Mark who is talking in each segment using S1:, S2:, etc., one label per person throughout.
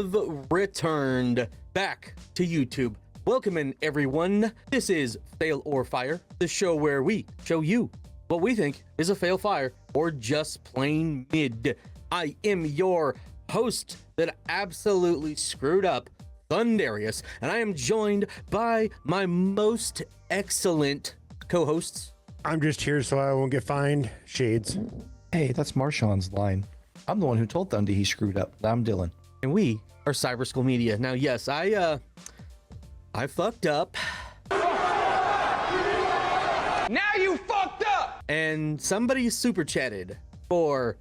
S1: have returned back to YouTube. Welcome in, everyone. This is Fail or Fire, the show where we show you what we think is a fail fire or just plain mid. I am your host that absolutely screwed up, Thundarius, and I am joined by my most excellent co-hosts.
S2: I'm just here so I won't get fined. Shades.
S3: Hey, that's Marshawn's line. I'm the one who told Thundy he screwed up. I'm Dylan.
S1: And we are Cyber School Media. Now, yes, I fucked up.
S4: Now you fucked up!
S1: And somebody super chatted for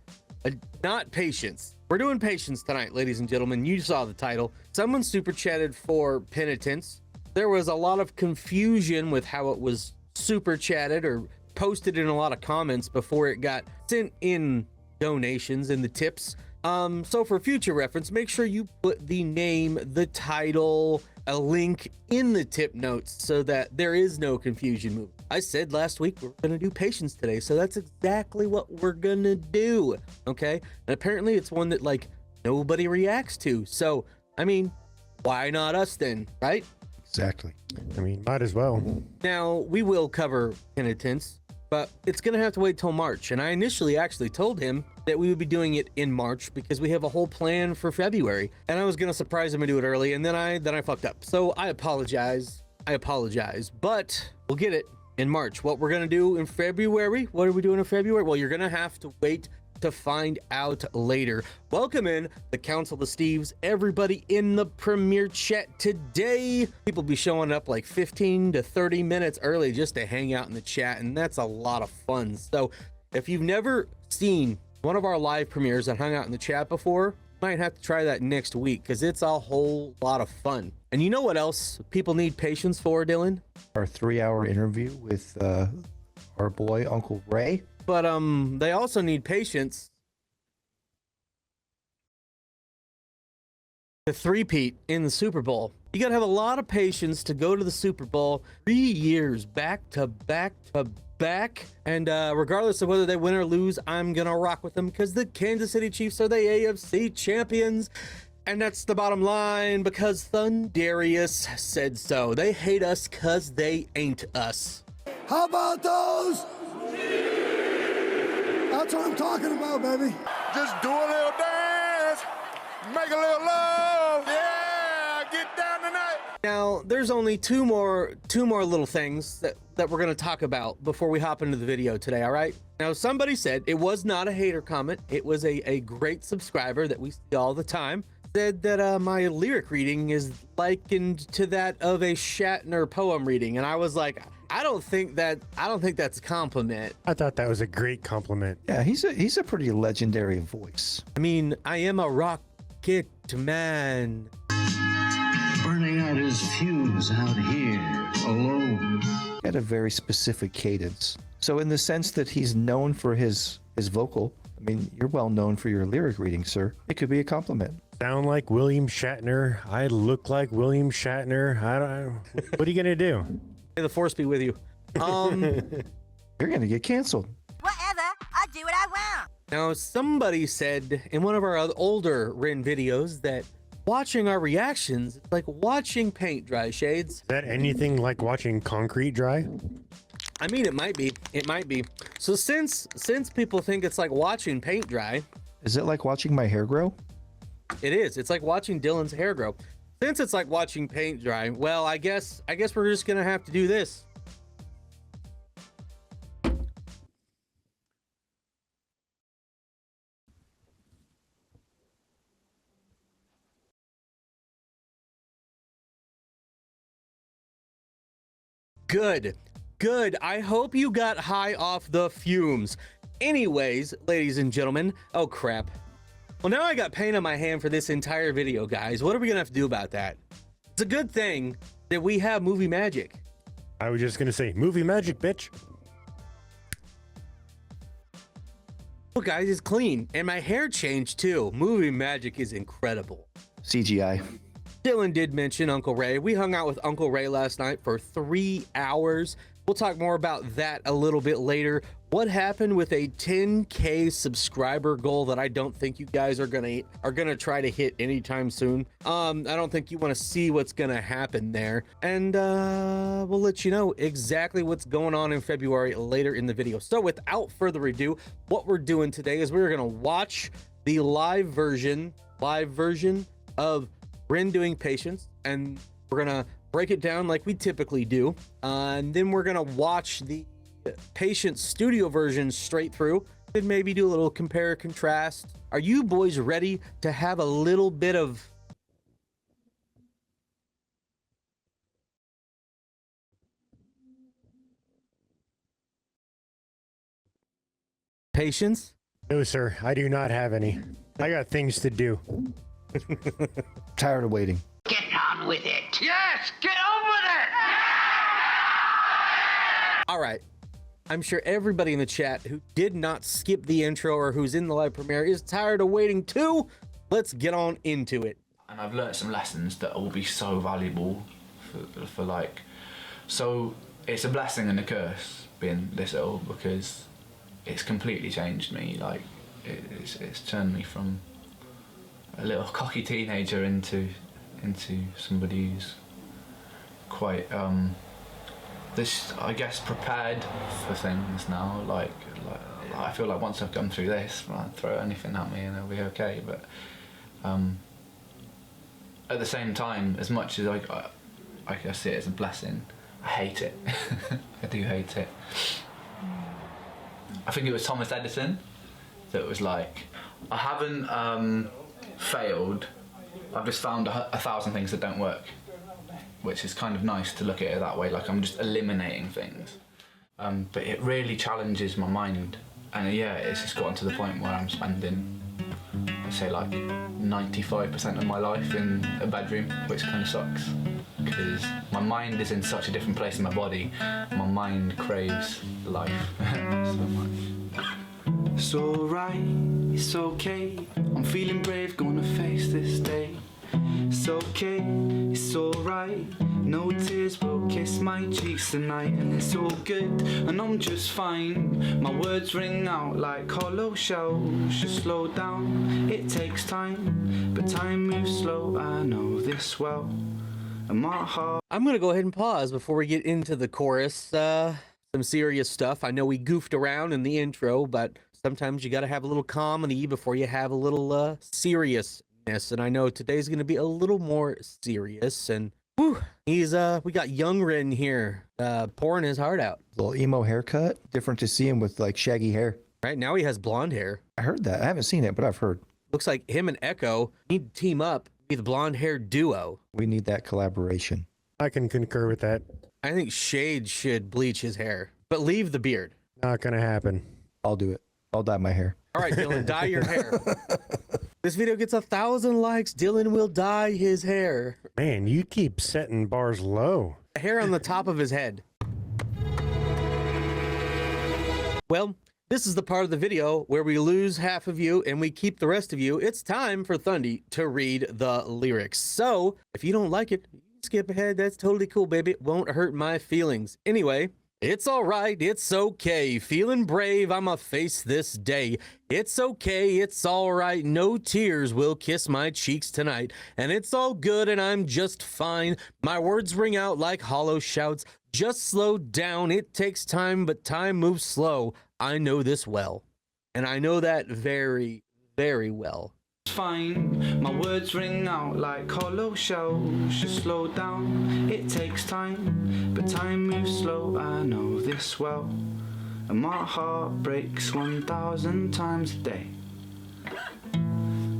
S1: not patience. We're doing patience tonight, ladies and gentlemen. You saw the title. Someone super chatted for penitence. There was a lot of confusion with how it was super chatted or posted in a lot of comments before it got sent in donations and the tips. So for future reference, make sure you put the name, the title, a link in the tip notes so that there is no confusion. I said last week we're gonna do patience today, so that's exactly what we're gonna do. Okay, and apparently it's one that like nobody reacts to. So I mean, why not us then, right?
S3: Exactly.
S2: I mean, might as well.
S1: Now we will cover penitence, but it's gonna have to wait till March. And I initially actually told him that we would be doing it in March because we have a whole plan for February, and I was gonna surprise him and do it early, and then I fucked up. So I apologize, but we'll get it in March. What we're gonna do in February? What are we doing in February? Well, you're gonna have to wait to find out later. Welcome in the Council of Steves, everybody in the premiere chat today. People be showing up like 15 to 30 minutes early just to hang out in the chat, and that's a lot of fun. So if you've never seen one of our live premieres that hung out in the chat before, might have to try that next week because it's a whole lot of fun. And you know what else people need patience for, Dylan?
S3: Our 3-hour interview with our boy Uncle Ray.
S1: But they also need patience to three-peat in the Super Bowl. You gotta have a lot of patience to go to the Super Bowl 3 years back to back to back. And regardless of whether they win or lose, I'm gonna rock with them because the Kansas City Chiefs are the AFC champions. And that's the bottom line because Thundarius said so. They hate us because they ain't us.
S5: How about those? That's what I'm talking about, baby.
S4: Just do a little dance, make a little love, yeah, get down tonight.
S1: Now, there's only two more little things that we're gonna talk about before we hop into the video today, all right? Now, somebody said, it was not a hater comment, it was a great subscriber that we see all the time, said that my lyric reading is likened to that of a Shatner poem reading, and I was like, I don't think that's a compliment.
S2: I thought that was a great compliment.
S3: Yeah, he's a pretty legendary voice.
S1: I mean, I am a rocket man.
S6: Burning out his fuse out here, alone.
S3: He had a very specific cadence. So in the sense that he's known for his vocal, I mean, you're well known for your lyric reading, sir. It could be a compliment.
S2: Sound like William Shatner. I look like William Shatner. I don't. What are you gonna do?
S1: May the force be with you.
S3: You're gonna get canceled.
S7: Whatever, I do what I want.
S1: Now, somebody said in one of our older Ren videos that watching our reactions is like watching paint dry, Shades.
S2: Is that anything like watching concrete dry?
S1: I mean, it might be. It might be. So since people think it's like watching paint dry,
S3: Is it like watching my hair grow?
S1: it is. It's like watching Dylan's hair grow. Since it's like watching paint dry, well, I guess we're just gonna have to do this. Good. I hope you got high off the fumes. Anyways, ladies and gentlemen, oh crap. Well, now I got paint on my hand for this entire video, guys. What are we gonna have to do about that? It's a good thing that we have movie magic.
S2: I was just gonna say, movie magic, bitch.
S1: Look, guys, it's clean. And my hair changed too. Movie magic is incredible.
S3: CGI.
S1: Dylan did mention Uncle Ray. We hung out with Uncle Ray last night for 3 hours. We'll talk more about that a little bit later. What happened with a 10K subscriber goal that I don't think you guys are gonna try to hit anytime soon. I don't think you want to see what's gonna happen there, and we'll let you know exactly what's going on in February later in the video. So without further ado, what we're doing today is we're gonna watch the live version of Ren doing Patience, and we're gonna break it down like we typically do, and then we're gonna watch the Patience studio version straight through, and maybe do a little compare contrast. Are you boys ready to have a little bit of patience?
S2: No, sir, I do not have any. I got things to do.
S3: Tired of waiting.
S8: Get on with it. Yes, get on with it.
S1: All right. I'm sure everybody in the chat who did not skip the intro or who's in the live premiere is tired of waiting too. Let's get on into it.
S9: And I've learnt some lessons that will be so valuable for like, so it's a blessing and a curse being this ill, because it's completely changed me. Like it's turned me from a little cocky teenager into somebody who's quite this, I guess, prepared for things now. Like I feel like once I've gone through this, I'll throw anything at me and it'll be okay. But at the same time, as much as I see it as a blessing, I hate it. I do hate it. I think it was Thomas Edison that was like, I haven't failed, I've just found 1,000 things that don't work, which is kind of nice to look at it that way, like I'm just eliminating things. But it really challenges my mind, and yeah, it's just gotten to the point where I'm spending, I'd say, like 95% of my life in a bedroom, which kind of sucks, because my mind is in such a different place in my body. My mind craves life so much. It's alright, it's okay, I'm feeling brave, gonna face this day. It's okay, it's alright, no tears will kiss my cheeks tonight, and it's all good, and I'm just fine. My words ring out like hollow shells. Just slow down, it takes time, but time moves slow, I know this well. And my heart...
S1: I'm gonna go ahead and pause before we get into the chorus. Some serious stuff. I know we goofed around in the intro, but sometimes you gotta have a little comedy before you have a little seriousness. And I know today's gonna be a little more serious. And whew, we got young Ren here, pouring his heart out.
S3: Little emo haircut. Different to see him with like shaggy hair.
S1: Right now he has blonde hair.
S3: I heard that. I haven't seen it, but I've heard.
S1: Looks like him and Echo need to team up, be the blonde hair duo.
S3: We need that collaboration.
S2: I can concur with that.
S1: I think Shade should bleach his hair, but leave the beard.
S2: Not gonna happen.
S3: I'll do it. I'll dye my hair.
S1: All right, Dylan, dye your hair. This video gets 1,000 likes. Dylan will dye his hair.
S2: Man, you keep setting bars low.
S1: Hair on the top of his head. Well, this is the part of the video where we lose half of you and we keep the rest of you. It's time for Thundy to read the lyrics. So if you don't like it, skip ahead. That's totally cool, baby. It won't hurt my feelings. Anyway, it's all right. It's okay. Feeling brave. I'ma face this day. It's okay. It's all right. No tears will kiss my cheeks tonight. And it's all good and I'm just fine. My words ring out like hollow shouts. Just slow down. It takes time, but time moves slow. I know this well. And I know that very, very well.
S9: Fine, my words ring out like hollow shells. Just slow down, it takes time, but time moves slow, I know this well. And my heart breaks 1,000 times a day.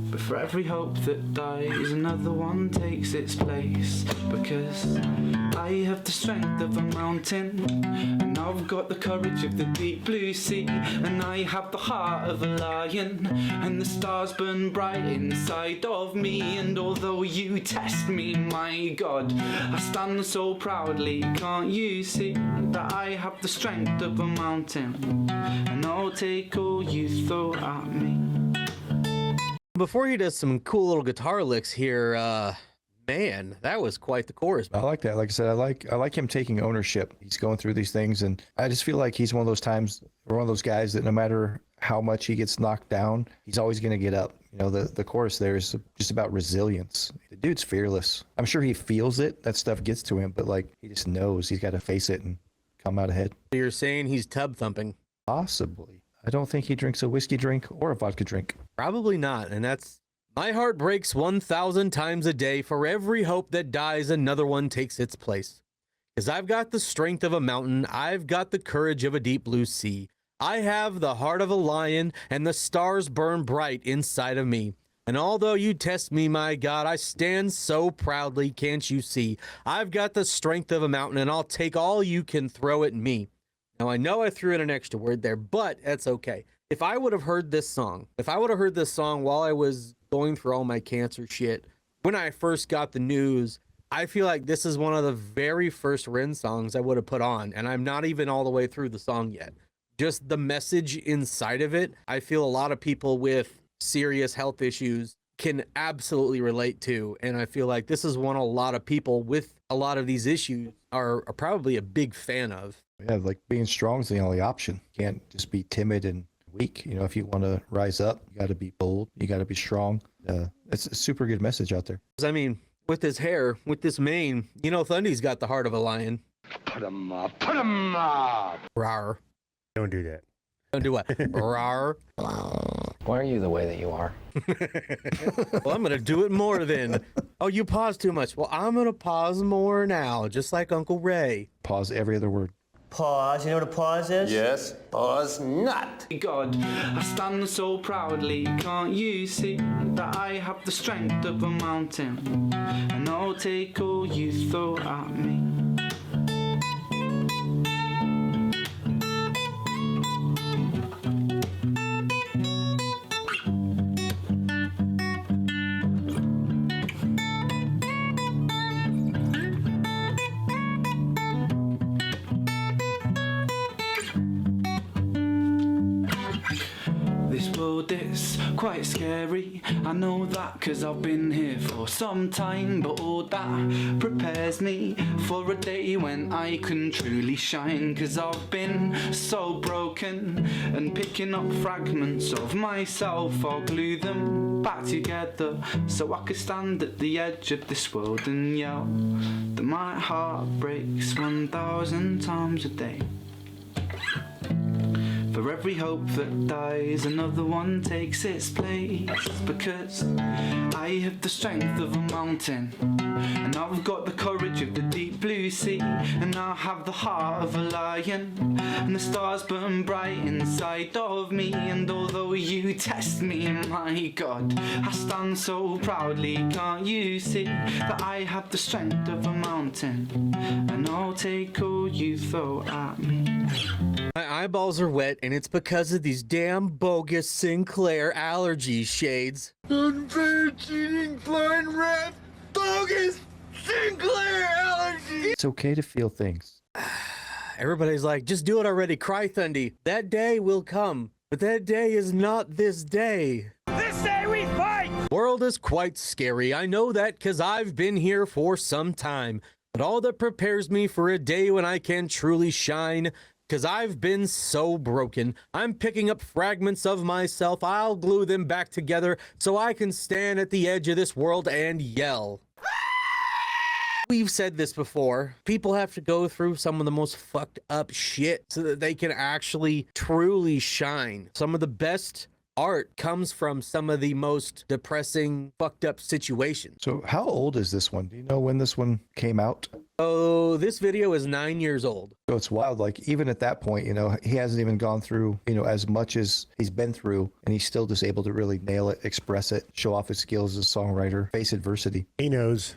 S9: But for every hope that dies, another one takes its place. Because I have the strength of a mountain, and I've got the courage of the deep blue sea, and I have the heart of a lion, and the stars burn bright inside of me. And although you test me, my God, I stand so proudly. Can't you see that I have the strength of a mountain, and I'll take all you throw at me.
S1: Before he does some cool little guitar licks here, Man, that was quite the chorus.
S3: I like that. Like I said, I like him taking ownership. He's going through these things, and I just feel like he's one of those times, or one of those guys that no matter how much he gets knocked down, he's always going to get up. You know, the chorus there is just about resilience. The dude's fearless. I'm sure he feels it. That stuff gets to him, but like he just knows he's got to face it and come out ahead.
S1: You're saying he's tub thumping?
S3: Possibly. I don't think he drinks a whiskey drink or a vodka drink.
S1: Probably not, and that's... My heart breaks 1,000 times a day. For every hope that dies, another one takes its place. 'Cause I've got the strength of a mountain. I've got the courage of a deep blue sea. I have the heart of a lion, and the stars burn bright inside of me. And although you test me, my God, I stand so proudly, can't you see? I've got the strength of a mountain, and I'll take all you can throw at me. Now, I know I threw in an extra word there, but that's okay. If I would have heard this song while I was going through all my cancer shit, when I first got the news, I feel like this is one of the very first Ren songs I would have put on, and I'm not even all the way through the song yet. Just the message inside of it, I feel a lot of people with serious health issues can absolutely relate to, and I feel like this is one a lot of people with a lot of these issues are probably a big fan of.
S3: Yeah, like being strong is the only option. You can't just be timid and weak. You know, if you want to rise up, you got to be bold. You got to be strong. It's a super good message out there.
S1: I mean, with his hair, with this mane, you know, Thundy's got the heart of a lion.
S8: Put 'em up, put 'em up.
S1: Rawr.
S2: Don't do that.
S1: Don't do what? Rawr.
S10: Why are you the way that you are?
S1: Well, I'm going to do it more then. Oh, you paused too much. Well, I'm going to pause more now, just like Uncle Ray.
S3: Pause every other word.
S10: Pause. You know what a pause is?
S8: Yes, pause not.
S9: God, I stand so proudly, can't you see that I have the strength of a mountain, and I'll take all you throw at me. This world is quite scary, I know that 'cause I've been here for some time, but all that prepares me for a day when I can truly shine, 'cause I've been so broken, and picking up fragments of myself, I'll glue them back together so I can stand at the edge of this world and yell that my heart breaks 1,000 times a day. For every hope that dies, another one takes its place, because I have the strength of a mountain, and I've got the courage of the deep blue sea, and I have the heart of a lion, and the stars burn bright inside of me. And although you test me, my God, I stand so proudly, can't you see that I have the strength of a mountain, and I'll take all you throw at me.
S1: My eyeballs are wet, and it's because of these damn bogus Sinclair allergy shades.
S4: Unfair cheating, flying rat, bogus Sinclair allergy.
S3: It's okay to feel things.
S1: Everybody's like, just do it already, cry Thundy. That day will come, but that day is not this day.
S8: This day we fight!
S1: World is quite scary. I know that 'cause I've been here for some time. But all that prepares me for a day when I can truly shine, 'cause I've been so broken. I'm picking up fragments of myself. I'll glue them back together so I can stand at the edge of this world and yell. We've said this before. People have to go through some of the most fucked up shit so that they can actually truly shine. Some of the best art comes from some of the most depressing, fucked up situations.
S3: So how old is this one? Do you know when this one came out?
S1: Oh, this video is 9 years old.
S3: So it's wild. Like even at that point, you know, he hasn't even gone through, you know, as much as he's been through, and he's still just able to really nail it, express it, show off his skills as a songwriter, face adversity.
S2: He knows.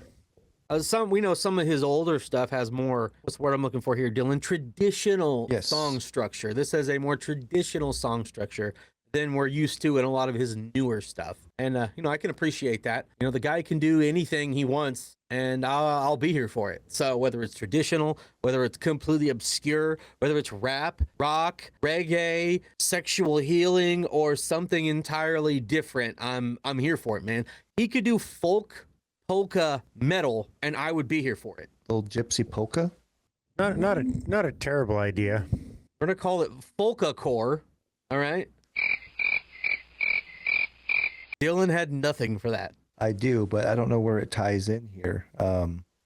S1: We know some of his older stuff has more, what's the word I'm looking for here, Dylan? Traditional song structure. This has a more traditional song structure than we're used to in a lot of his newer stuff. And, you know, I can appreciate that. You know, the guy can do anything he wants, and I'll be here for it. So whether it's traditional, whether it's completely obscure, whether it's rap, rock, reggae, sexual healing, or something entirely different, I'm here for it, man. He could do folk polka metal, and I would be here for it.
S3: Little gypsy polka.
S2: Not a terrible idea.
S1: We're gonna call it Folka Core. All right. Dylan had nothing for that.
S3: I do, but I don't know where it ties in here.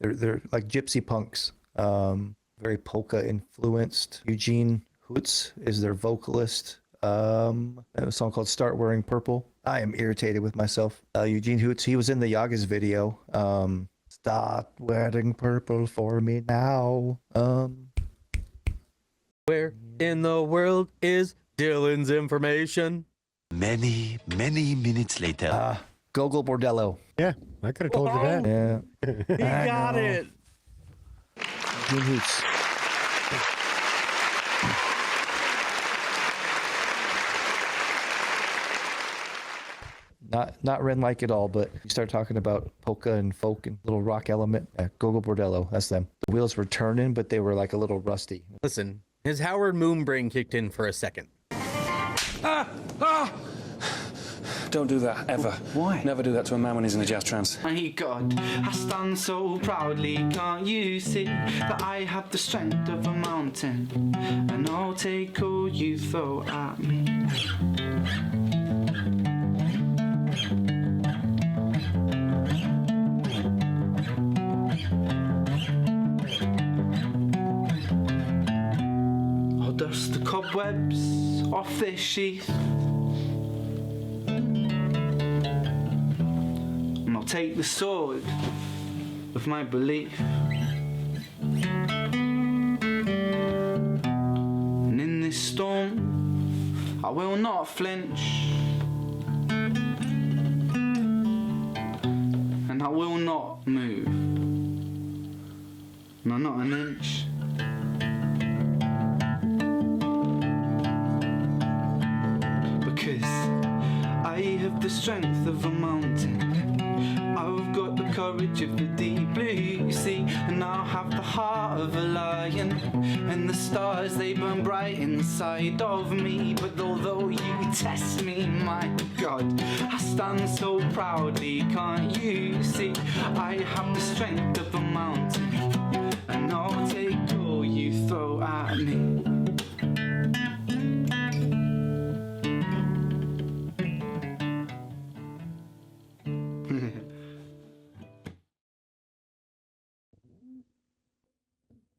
S3: They're like gypsy punks, very polka influenced. Eugene Hoots is their vocalist. They have a song called "Start Wearing Purple." I am irritated with myself. Eugene Hoots, he was in the Yaga's video. Stop wearing purple for me now.
S1: Where in the world is Dylan's information?
S11: Many minutes later.
S3: Gogol Bordello.
S2: Yeah, I could have told you that.
S3: Yeah.
S1: He got it.
S3: Eugene Hoots. Not Ren like at all, but you start talking about polka and folk and little rock element. Gogol Bordello, that's them. The wheels were turning, but they were like a little rusty.
S1: Listen, his Howard Moon brain kicked in for a second.
S12: Don't do that, ever.
S10: Why?
S12: Never do that to a man when he's in a jazz trance.
S9: My God, I stand so proudly, can't you see that I have the strength of a mountain, and I'll take all you throw at me. I'll dust the cobwebs off this sheath, and I'll take the sword of my belief, and in this storm I will not flinch, and I will not move, no, not an inch. Because I have the strength of a mountain, I've got the courage of the deep blue sea, and I'll have the heart of a lion, and the stars they burn bright inside of me. But although you test me, my God, I stand so proudly, can't you see? I have the strength of a mountain, and I'll take all you throw at me.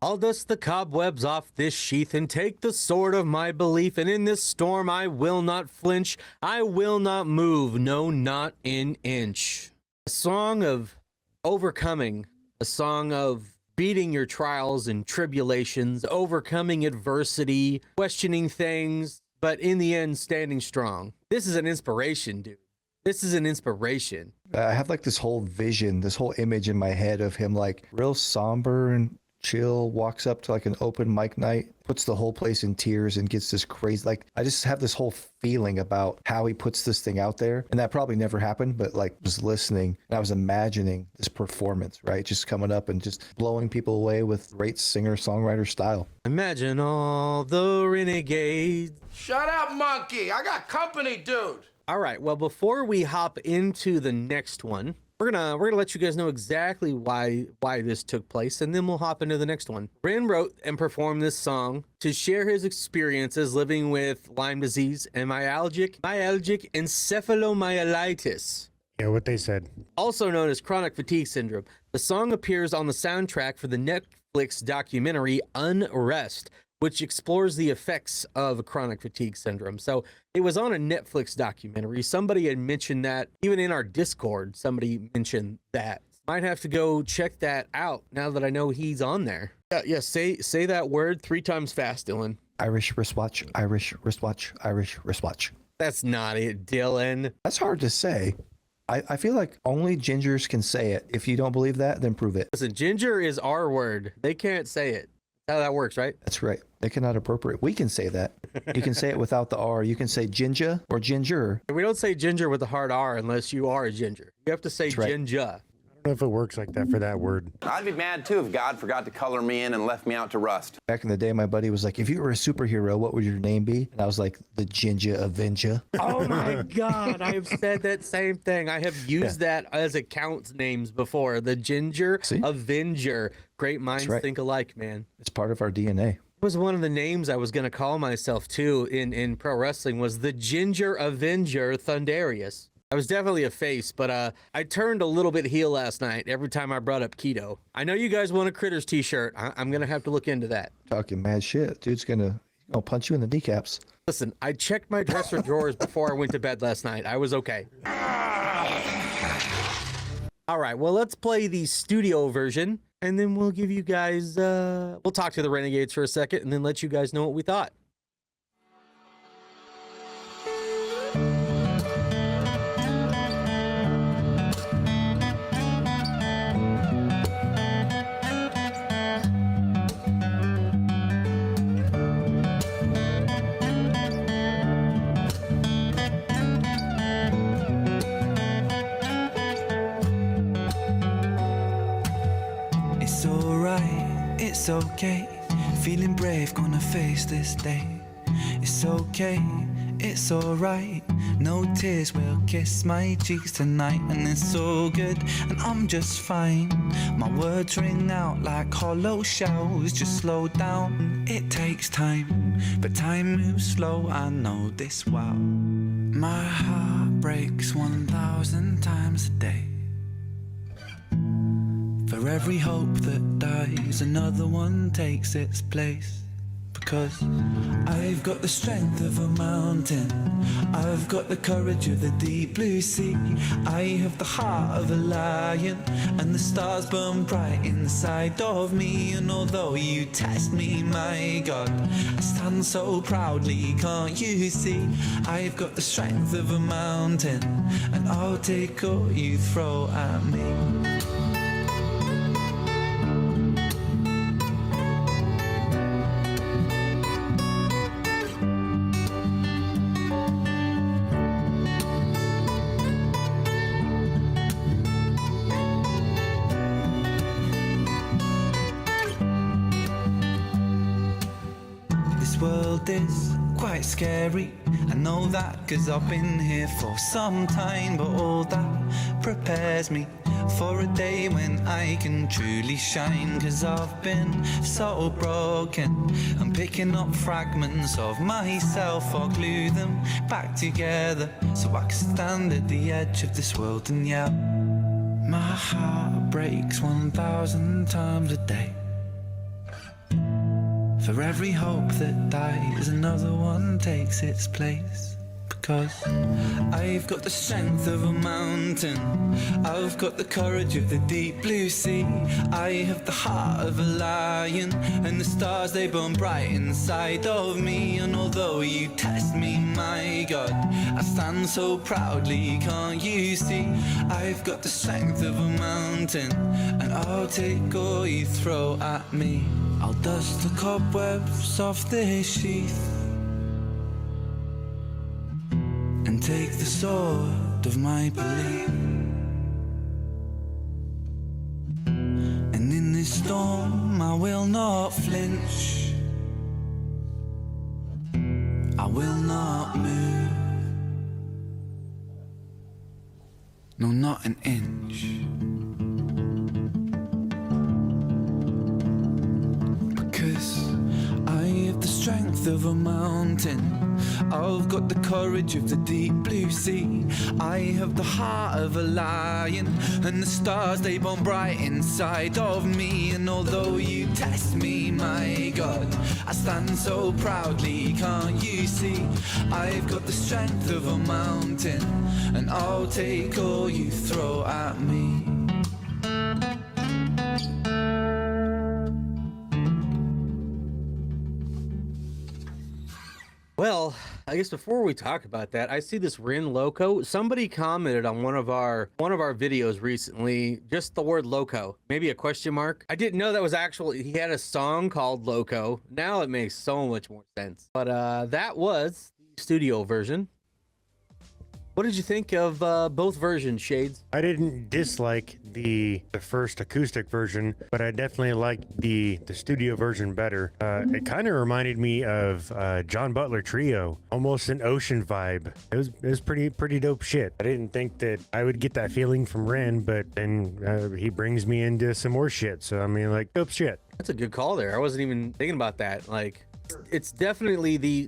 S1: I'll dust the cobwebs off this sheath and take the sword of my belief, and in this storm I will not flinch, I will not move, no, not an inch. A song of overcoming, a song of beating your trials and tribulations, overcoming adversity, questioning things, but in the end standing strong. This is an inspiration, dude. This is an inspiration.
S3: I have like this whole vision, this whole image in my head of him like real somber and chill, walks up to like an open mic night, puts the whole place in tears and gets this crazy, like I just have this whole feeling about how he puts this thing out there. And that probably never happened, but like was listening and I was imagining this performance, right? Just coming up and just blowing people away with great singer-songwriter style.
S1: Imagine all the renegades.
S8: Shut up, monkey. I got company, dude.
S1: All right, well, before we hop into the next one, we're gonna let you guys know exactly why this took place, and then we'll hop into the next one. Ren wrote and performed this song to share his experiences living with Lyme disease and myalgic encephalomyelitis.
S2: Yeah, what they said.
S1: Also known as chronic fatigue syndrome. The song appears on the soundtrack for the Netflix documentary Unrest, which explores the effects of chronic fatigue syndrome. So it was on a Netflix documentary. Somebody had mentioned that, even in our Discord, somebody mentioned that. Might have to go check that out now that I know he's on there. Yeah, say that word 3 times fast, Dylan.
S3: Irish wristwatch, Irish wristwatch, Irish wristwatch.
S1: That's not it, Dylan.
S3: That's hard to say. I feel like only gingers can say it. If you don't believe that, then prove it.
S1: Listen, ginger is our word. They can't say it. That's how that works, right?
S3: That's right. They cannot appropriate. We can say that. You can say it without the R. You can say ginger or ginger.
S1: We don't say ginger with a hard R unless you are a ginger. You have to say
S3: right.
S1: ginger.
S2: I don't know if it works like that for that word.
S13: I'd be mad too if God forgot to color me in and left me out to rust.
S3: Back in the day, my buddy was like, if you were a superhero, what would your name be? And I was like, the Ginger Avenger.
S1: Oh my God, I've said that same thing. I have used that as account names before. The Ginger Avenger. Great minds think alike, man.
S3: It's part of our DNA.
S1: It was one of the names I was going to call myself too in pro wrestling was the Ginger Avenger Thunderius. I was definitely a face, but I turned a little bit heel last night every time I brought up keto. I know you guys want a Critters t-shirt. I'm going to have to look into that.
S3: Talking mad shit. Dude's gonna punch you in the kneecaps.
S1: Listen, I checked my dresser drawers before I went to bed last night. I was okay. All right, well, let's play the studio version, and then we'll give you guys, we'll talk to the Renegades for a second, and then let you guys know what we thought.
S14: It's okay, feeling brave, gonna face this day. It's okay, it's alright. No tears will kiss my cheeks tonight, and it's so good, and I'm just fine. My words ring out like hollow shells. Just slow down, it takes time, but time moves slow, I know this well. My heart breaks 1,000 times a day. For every hope that dies, another one takes its place. Because I've got the strength of a mountain, I've got the courage of the deep blue sea, I have the heart of a lion, and the stars burn bright inside of me. And although you test me, my God, I stand so proudly, can't you see? I've got the strength of a mountain, and I'll take all you throw at me. World is quite scary, I know that, cause I've been here for some time, but all that prepares me for a day when I can truly shine. Cause I've been so broken, I'm picking up fragments of myself, I'll glue them back together so I can stand at the edge of this world and yell. My heart breaks 1,000 times a day. For every hope that dies, another one takes its place. Because I've got the strength of a mountain, I've got the courage of the deep blue sea, I have the heart of a lion, and the stars they burn bright inside of me. And although you test me, my God, I stand so proudly, can't you see? I've got the strength of a mountain, and I'll take all you throw at me. I'll dust the cobwebs off this sheath and take the sword of my belief. And in this storm I will not flinch, I will not move, no, not an inch. I have the strength of a mountain, I've got the courage of the deep blue sea, I have the heart of a lion, and the stars they burn bright inside of me. And although you test me, my God, I stand so proudly, can't you see? I've got the strength of a mountain, and I'll take all you throw at me.
S1: Well, I guess before we talk about that, I see this Ren Loco. Somebody commented on one of our videos recently, just the word loco, maybe a question mark. I didn't know that was actually, he had a song called Loco. Now it makes so much more sense. But that was the studio version. What did you think of both versions, Shades?
S2: I didn't dislike the first acoustic version, but I definitely liked the studio version better. It kind of reminded me of John Butler Trio, almost an Ocean vibe. It was pretty dope shit. I didn't think that I would get that feeling from Ren, but then he brings me into some more shit. So I mean, like, dope shit.
S1: That's a good call there. I wasn't even thinking about that. Like, it's definitely the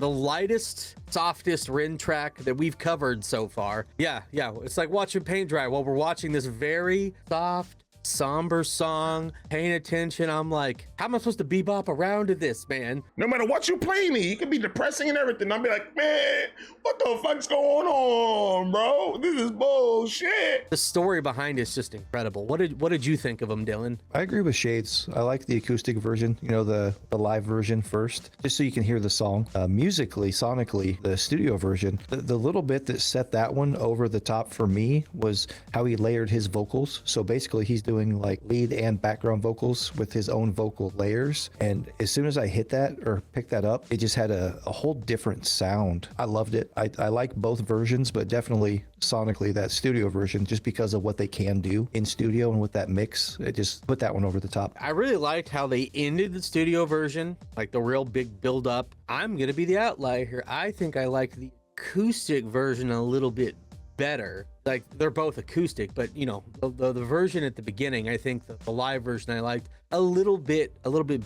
S1: lightest, softest Ren track that we've covered so far. Yeah. It's like watching paint dry while we're watching this very soft, somber song. Paying attention, I'm like, how am I supposed to bebop around to this, man?
S4: No matter what you play me, it could be depressing and everything. I'll be like, man, what the fuck's going on, bro? This is bullshit.
S1: The story behind it's just incredible. What did you think of him, Dylan?
S3: I agree with Shades. I like the acoustic version, you know, the live version first, just so you can hear the song. Musically, sonically, the studio version, the little bit that set that one over the top for me was how he layered his vocals. So basically he's doing like lead and background vocals with his own vocal layers. And as soon as I hit that or picked that up, it just had a whole different sound. I loved it. I like both versions, but definitely sonically that studio version, just because of what they can do in studio and with that mix, it just put that one over the top.
S1: I really liked how they ended the studio version, like the real big build up. I'm gonna be the outlier here. I think I like the acoustic version a little bit better. Like, they're both acoustic, but you know, the version at the beginning, I think the live version I liked a little bit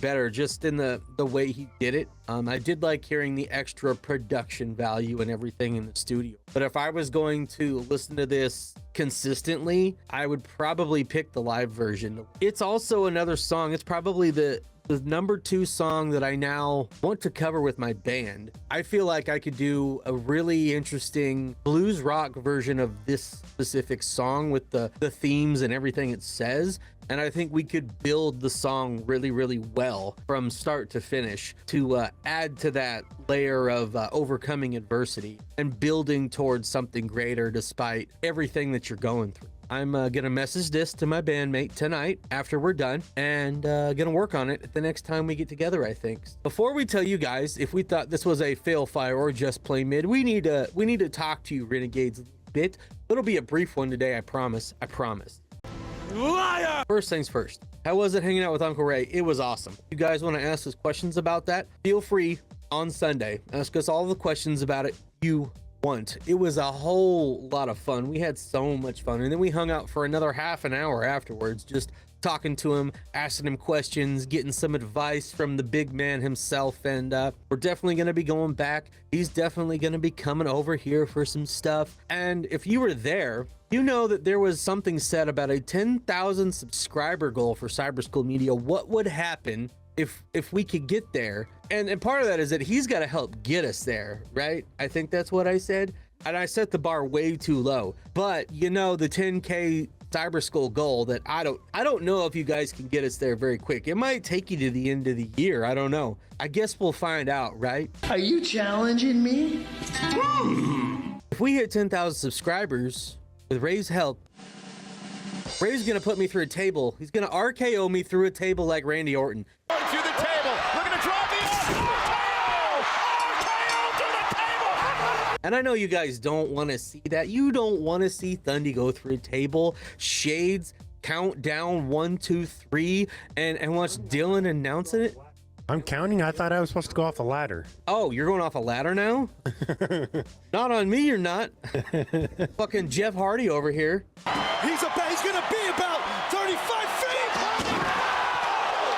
S1: better, just in the way he did it. I did like hearing the extra production value and everything in the studio. But if I was going to listen to this consistently, I would probably pick the live version. It's also another song. It's probably the number 2 song that I now want to cover with my band. I feel like I could do a really interesting blues rock version of this specific song with the themes and everything it says. And I think we could build the song really, really well from start to finish to add to that layer of overcoming adversity and building towards something greater despite everything that you're going through. I'm gonna message this to my bandmate tonight after we're done, and gonna work on it the next time we get together, I think. Before we tell you guys if we thought this was a fail fire or just play mid, we need to talk to you, Renegades, a bit. It'll be a brief one today, I promise. Liar! First things first, how was it hanging out with Uncle Ray? It was awesome. You guys want to ask us questions about that? Feel free on Sunday. Ask us all the questions about it you want. It was a whole lot of fun. We had so much fun, and then we hung out for another half an hour afterwards, just talking to him, asking him questions, getting some advice from the big man himself. And we're definitely going to be going back. He's definitely going to be coming over here for some stuff. And if you were there, you know that there was something said about a 10,000 subscriber goal for Cyber School Media. What would happen if we could get there? And part of that is that he's got to help get us there, right? I think that's what I said. And I set the bar way too low. But you know, the 10K Cyber School goal, that I don't know if you guys can get us there very quick. It might take you to the end of the year. I don't know. I guess we'll find out, right?
S6: Are you challenging me?
S1: If we hit 10,000 subscribers with Ray's help, Ray's gonna put me through a table. He's gonna RKO me through a table like Randy Orton.
S4: Going through the table, looking to drop me off. RKO to the table.
S1: And I know you guys don't want to see that. You don't want to see Thundy go through a table. Shades count down 1, 2, 3, and watch Dylan announcing it.
S2: I'm counting. I thought I was supposed to go off a ladder.
S1: Oh, you're going off a ladder now? Not on me, you're not. Fucking Jeff Hardy over here.
S4: He's gonna be about 35 feet.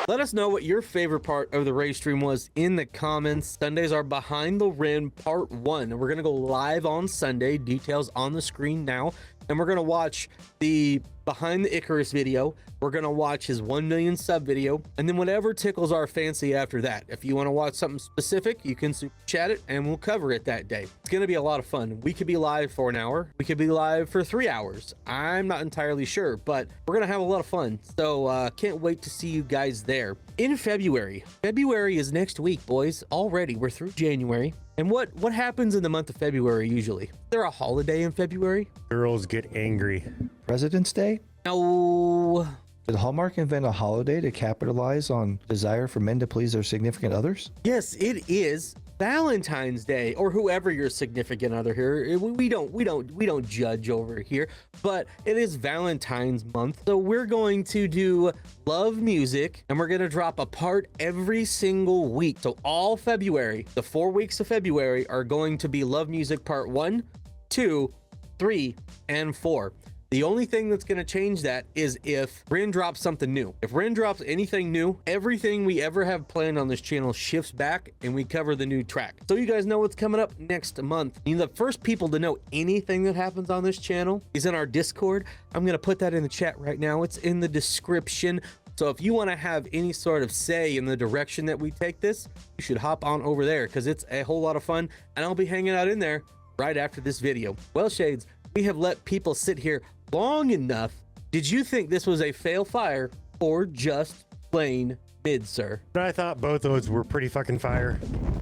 S1: Let us know what your favorite part of the race stream was in the comments. Sundays are Behind the Rim Part 1. We're gonna go live on Sunday. Details on the screen now. And we're gonna watch the Behind the Icarus video. We're gonna watch his 1 million sub video, and then whatever tickles our fancy after that. If you want to watch something specific, you can super chat it and we'll cover it that day. It's gonna be a lot of fun. We could be live for an hour, we could be live for 3 hours. I'm not entirely sure, but we're gonna have a lot of fun. So can't wait to see you guys there. In February is next week, boys. Already we're through January. And what happens in the month of February usually? Is there a holiday in February?
S2: Girls get angry.
S3: President's Day?
S1: No.
S3: Did Hallmark invent a holiday to capitalize on desire for men to please their significant others?
S1: Yes, it is. Valentine's Day, or whoever your significant other here. We don't judge over here, but it is Valentine's month, so we're going to do love music, and we're gonna drop a part every single week. So all February, the 4 weeks of February, are going to be love music part 1, 2, 3, and 4. The only thing that's going to change that is if Ren drops something new. If Ren drops anything new, everything we ever have planned on this channel shifts back and we cover the new track. So you guys know what's coming up next month. I mean, the first people to know anything that happens on this channel is in our Discord. I'm going to put that in the chat right now. It's in the description. So if you want to have any sort of say in the direction that we take this, you should hop on over there because it's a whole lot of fun, and I'll be hanging out in there right after this video. Well, Shades, we have let people sit here long enough. Did you think this was a fail fire or just plain mid, sir?
S2: I thought both those were pretty fucking fire.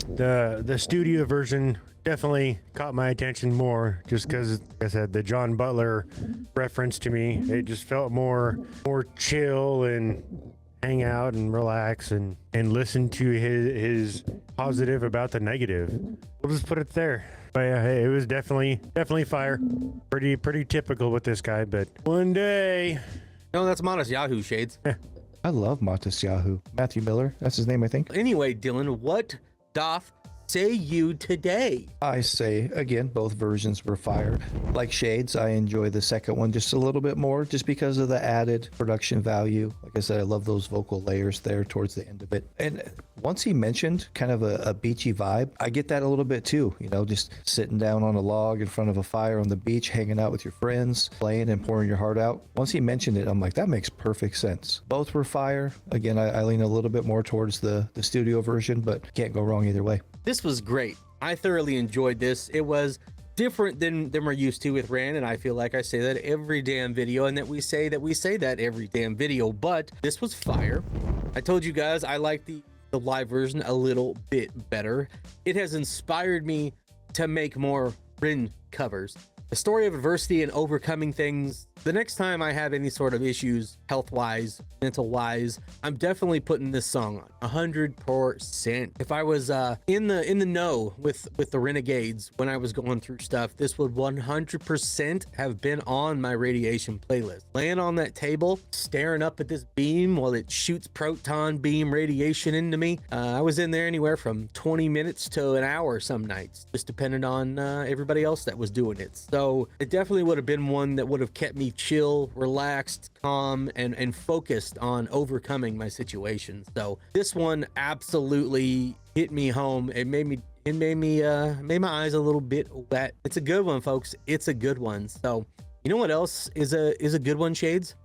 S2: The studio version definitely caught my attention more just because, like I said, the John Butler reference to me, it just felt more chill and hang out and relax and listen to his positive about the negative. We'll just put it there. But yeah, it was definitely fire. Pretty typical with this guy, but one day.
S1: No, that's Modest Yahoo, Shades.
S3: I love Montes Yahoo. Matthew Miller, that's his name, I think.
S1: Anyway, Dylan, what doth say you today?
S3: I say, again, both versions were fire. Like Shades, I enjoy the second one just a little bit more just because of the added production value. Like I said, I love those vocal layers there towards the end of it. And once he mentioned kind of a beachy vibe, I get that a little bit too. You know, just sitting down on a log in front of a fire on the beach, hanging out with your friends, playing and pouring your heart out. Once he mentioned it, I'm like, that makes perfect sense. Both were fire. Again, I lean a little bit more towards the studio version, but can't go wrong either way.
S1: This was great. I thoroughly enjoyed this. It was different than we're used to with Ran, and I feel like I say that every damn video, and that we say that every damn video, but this was fire. I told you guys I like the live version a little bit better. It has inspired me to make more Rin covers. The story of adversity and overcoming things. The next time I have any sort of issues, health-wise, mental-wise, I'm definitely putting this song on 100%. If I was in the know with the Renegades when I was going through stuff, this would 100% have been on my radiation playlist. Laying on that table, staring up at this beam while it shoots proton beam radiation into me. I was in there anywhere from 20 minutes to an hour some nights, just depending on everybody else that was doing it. So it definitely would have been one that would have kept me chill, relaxed, calm, and focused on overcoming my situation. So this one absolutely hit me home. It made my eyes a little bit wet. It's a good one, folks. It's a good one. So you know what else is a good one, Shades?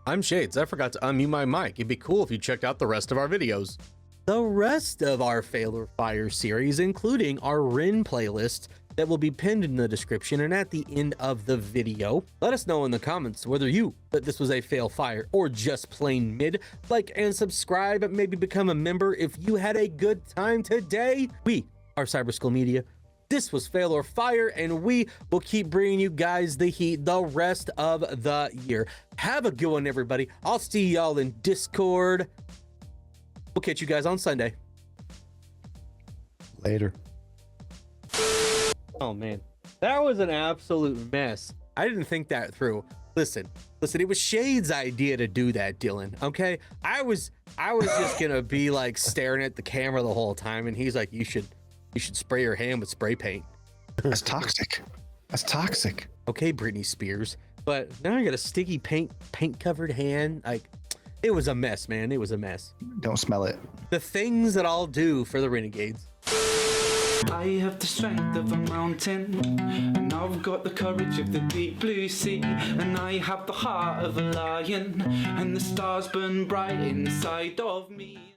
S1: I'm Shades. I forgot to unmute my mic. It'd be cool if you checked out the rest of our videos. The rest of our Fail or Fire series, including our Rin playlist, that will be pinned in the description and at the end of the video. Let us know in the comments whether you thought this was a fail fire or just plain mid. Like and subscribe, and maybe become a member if you had a good time today. We are Cyber Skull Media. This was Fail or Fire, and we will keep bringing you guys the heat the rest of the year. Have a good one, everybody. I'll see y'all in Discord. We'll catch you guys on Sunday.
S3: Later.
S1: Oh man, that was an absolute mess. I didn't think that through. Listen, it was Shade's idea to do that, Dylan. Okay, I was just gonna be like staring at the camera the whole time, and he's like, you should spray your hand with spray paint.
S3: That's toxic. That's toxic.
S1: Okay, Britney Spears. But now I got a sticky paint covered hand. Like, it was a mess, man. It was a mess.
S3: Don't smell it.
S1: The things that I'll do for the Renegades.
S14: I have the strength of a mountain, and I've got the courage of the deep blue sea, and I have the heart of a lion, and the stars burn bright inside of me.